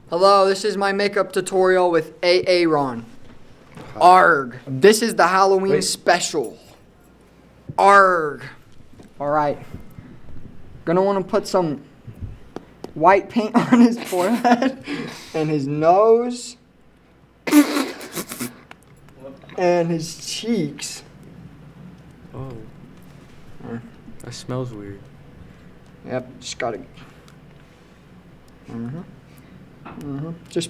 Hello, this is my makeup tutorial with Aaron. Arg. This is the Halloween special. Arg. Alright. Gonna want to put some white paint on his forehead and his nose and his cheeks. Oh. That smells weird. Yep, just gotta. Just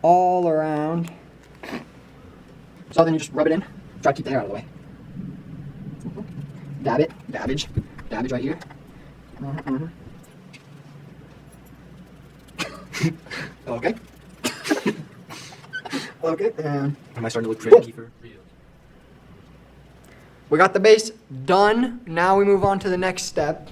all around. So then you just rub it in. Try to keep the hair out of the way. Dab it. Dabbage. Dabbage right here. Okay. Okay, and Am I starting to look pretty, Kiefer? we got the base done. Now we move on to the next step.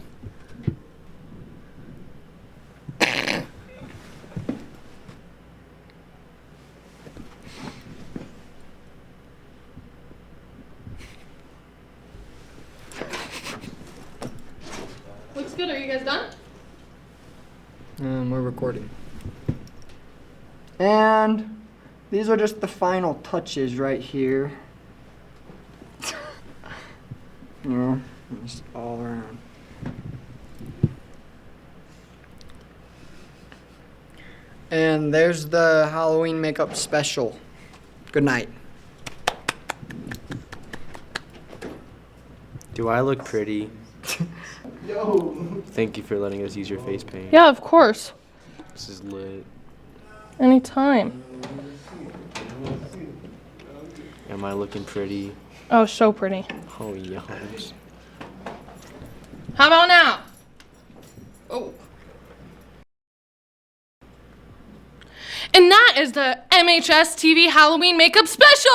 Looks good. Are you guys done? We're recording. And these are just the final touches right here. You know, just all around. And there's the Halloween makeup special. Good night. Do I look pretty? Yo. Thank you for letting us use your face paint. Yeah, of course. This is lit. Anytime. Am I looking pretty? Oh, so pretty. Oh, yes. How about now? Oh. And that is the MHS TV Halloween makeup special!